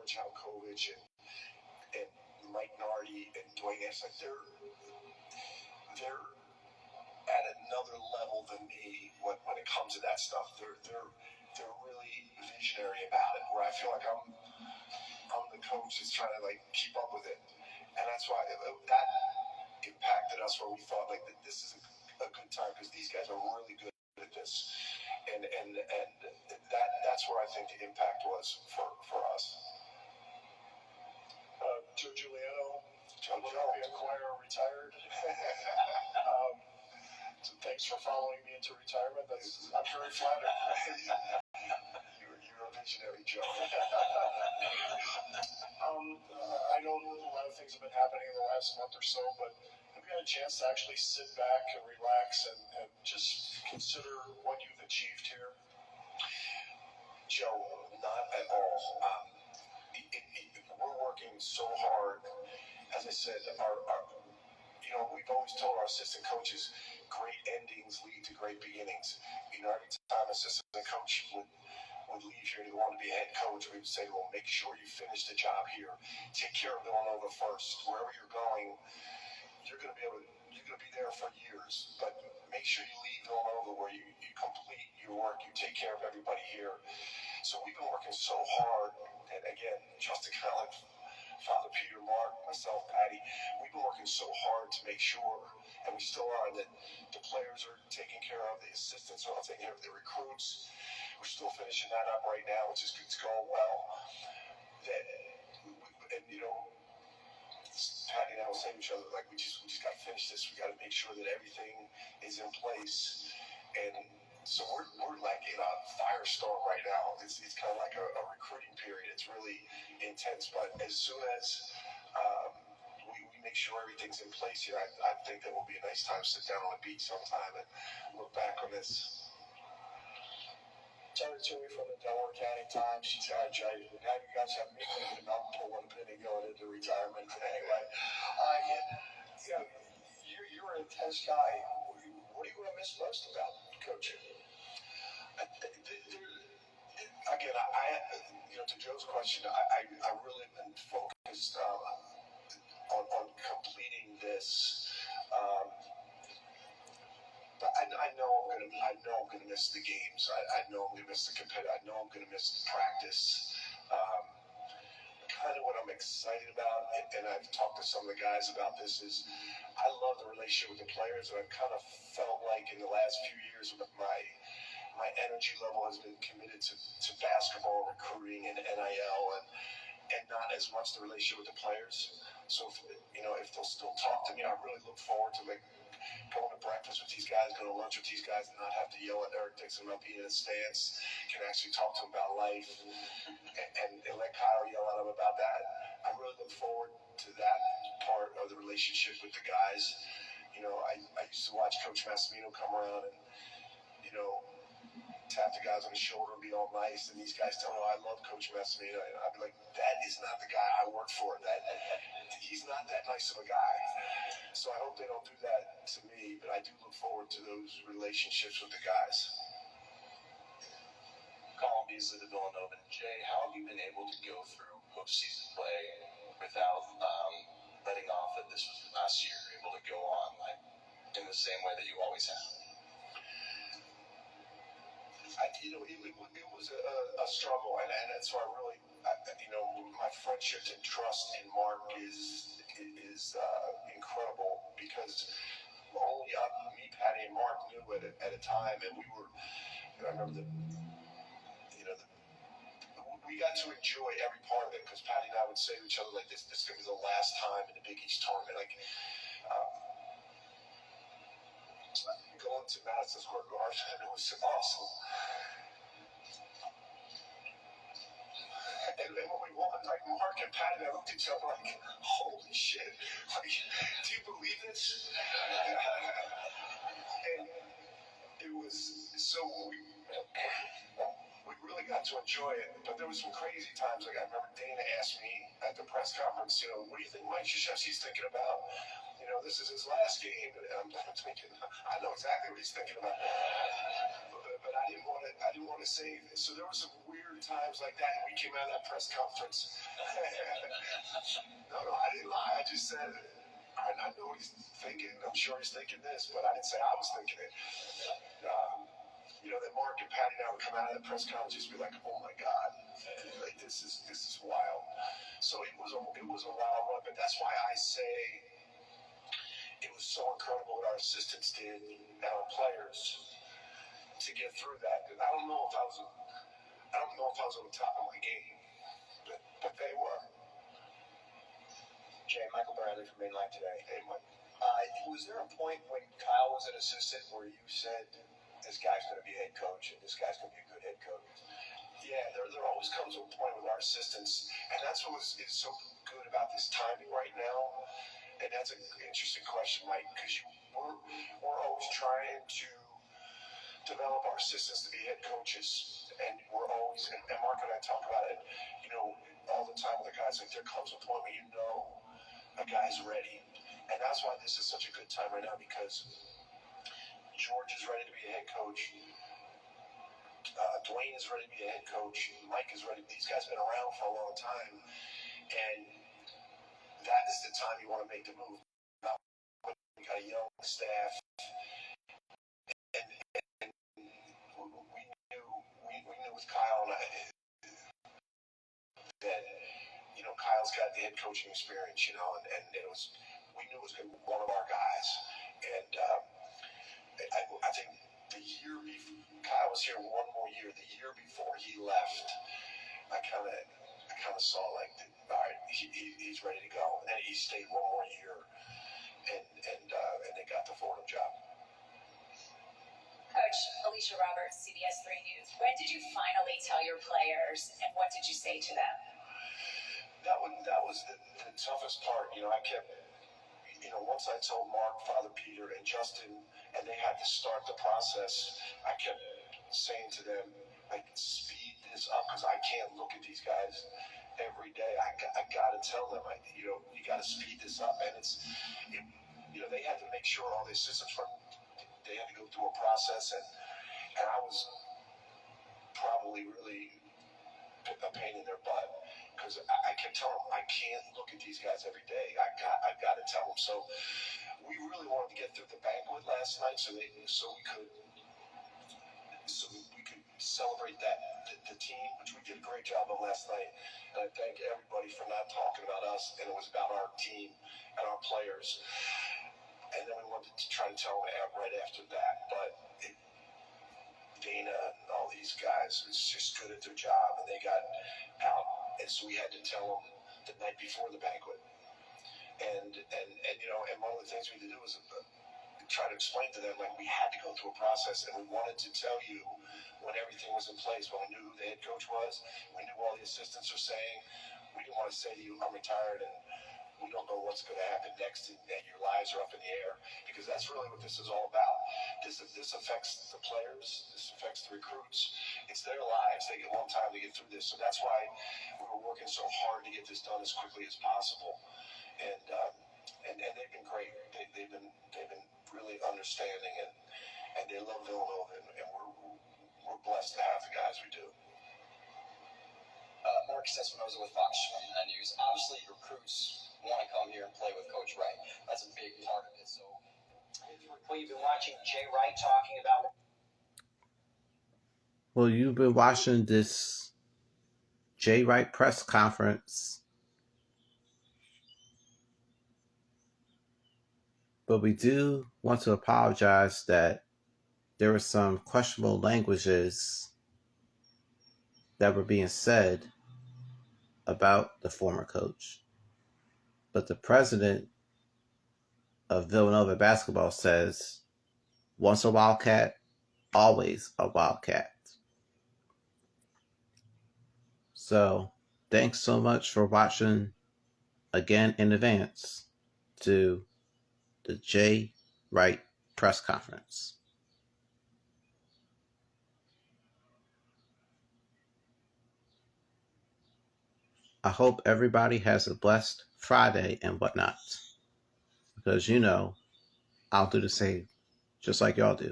George Halkovich and Mike Nardi and Dwayne Nance, like they're at another level than me when it comes to that stuff. They're really visionary about it. Where I feel like I'm the coach that's trying to like keep up with it, and that's why that impacted us. Where we thought like that this is a good time because these guys are really good at this, and that's where I think the impact was for us. Joe Giuliano, Philadelphia Choir, retired. So thanks for following me into retirement. I'm very flattered. You're a visionary, Joe. I know a lot of things have been happening in the last month or so, but have you had a chance to actually sit back and relax and just consider what you've achieved here? Joe, not at all. We're working so hard. As I said, we've always told our assistant coaches, great endings lead to great beginnings. Every time an assistant coach would leave here and he wanted to be a head coach, we would say, well, make sure you finish the job here. Take care of Villanova first. Wherever you're going, you're going to be there for years. But make sure you leave Villanova where you complete your work, you take care of everybody here. So we've been working so hard, and again, just to kind of like Father Peter, Mark, myself, Patty, we've been working so hard to make sure, and we still are, that the players are taken care of, the assistants are all taken care of, the recruits. We're still finishing that up right now, which is it's going well. Patty and I will say to each other, like we just got to finish this. We got to make sure that everything is in place, and so we're like in a firestorm right now. It's kind of like a recruiting period. It's really intense, but as soon as we make sure everything's in place here, I think that will be a nice time to sit down on the beach sometime and look back on this. Terry Tui from the Delaware County Times. Now you guys have me thinking about pulling a penny going into retirement. Anyway, you're an intense guy. What are you going to miss most about coaching? Again, to Joe's question, I really been focused on completing this. But I know I'm gonna miss the games. I know I'm gonna miss the I know I'm gonna miss practice. Kind of what I'm excited about, and I've talked to some of the guys about this, is I love the relationship with the players, and I've kind of felt like in the last few years my energy level has been committed to basketball, recruiting, and NIL, and not as much the relationship with the players. So if they'll still talk to me, I really look forward to going to breakfast with these guys, going to lunch with these guys, and not have to yell at Eric Dixon about being in the stance. Can actually talk to him about life and let Kyle yell at him about that. I really look forward to that part of the relationship with the guys. I used to watch Coach Massimino come around and tap the guys on the shoulder and be all nice, and these guys tell me, I love Coach Massimino, and I'd be like, that is not the guy I work for. He's not that nice of a guy. So I hope they don't do that to me, but I do look forward to those relationships with the guys. Colin Beasley to Villanova. Jay, how have you been able to go through postseason play without letting off that this was the last year, able to go on in the same way that you always have? It was a struggle, and that's why my friendship and trust in Mark is incredible, because only me, Patty, and Mark knew it at a time, and we were. I remember we got to enjoy every part of it, because Patty and I would say to each other like this is going to be the last time in the Big East tournament, going to Madison Square Garden, and it was awesome. And when we won, Mark and Patty and I looked at each other like, holy shit, do you believe this? And it was so we really got to enjoy it, but there was some crazy times. I remember Dana asked me at the press conference, what do you think Mike Krzyzewski's thinking about? This is his last game, and I'm thinking, I know exactly what he's thinking about. But I didn't want to say this. So there were some weird times like that, and we came out of that press conference. No, I didn't lie. I just said, I know what he's thinking. I'm sure he's thinking this, but I didn't say I was thinking it. That Mark and Patty now would come out of the press conference and just be like, "Oh my God, like this is wild." So it was a wild one, but that's why I say it was so incredible what our assistants did and our players to get through that. And I don't know if I was on the top of my game, but they were. Jay, Michael Bradley from Mainline today. Hey, Mike. Was there a point when Kyle was an assistant where you said, this guy's going to be a head coach and this guy's going to be a good head coach? Yeah, there always comes a point with our assistants, and that's what is so good about this timing right now. And that's an interesting question, Mike, because we're always trying to develop our assistants to be head coaches, and we're always, and Mark and I talk about it, all the time with the guys. Like, there comes a point where a guy's ready, and that's why this is such a good time right now, because George is ready to be a head coach. Dwayne is ready to be a head coach. Mike is ready. These guys have been around for a long time, and that is the time you want to make the move. Not when you got a young staff, and we knew with Kyle and I that Kyle's got the head coaching experience, and we knew it was going to be one of our guys, and I think the year before Kyle was here one more year, the year before he left, I kind of saw like, all right, he's ready to go, and then he stayed one more year, and they got the Fordham job. Coach Alicia Roberts, CBS 3 News. When did you finally tell your players, and what did you say to them? That was the toughest part. I kept, once I told Mark, Father Peter, and Justin, and they had to start the process, I kept saying to them, like, speed this up, because I can't look at these guys every day. I got to tell them, you got to speed this up. And they had to make sure all the systems they had to go through a process, and I was probably really a pain in their butt, because I kept telling them, I can't look at these guys every day. I got to tell them. So we really wanted to get through the banquet last night, so we could celebrate the team, which we did a great job of last night. And I thank everybody for not talking about us, and it was about our team and our players. And then we wanted to try and tell them right after that, but Dana and all these guys was just good at their job, and they got out, and so we had to tell them the night before the banquet. And one of the things we had to do was try to explain to them, like, we had to go through a process, and we wanted to tell you when everything was in place, when we knew who the head coach was, we knew all the assistants are saying. We didn't want to say to you, I'm retired and we don't know what's going to happen next, and your lives are up in the air, because that's really what this is all about. This affects the players, this affects the recruits. It's their lives. They get one time to get through this, so that's why we were working so hard to get this done as quickly as possible. And they've been great. They've been really understanding, and they love Villanova, and we're blessed to have the guys we do. Mark Sesminoza with Fox News. Obviously, recruits want to come here and play with Coach Wright. That's a big part of it. So, well, you've been watching Jay Wright talking about. Well, you've been watching this Jay Wright press conference, but we do want to apologize that there were some questionable languages that were being said about the former coach. But the president of Villanova basketball says, once a Wildcat, always a Wildcat. So, thanks so much for watching again in advance to the Jay Wright press conference. I hope everybody has a blessed Friday and whatnot, because I'll do the same, just like y'all do.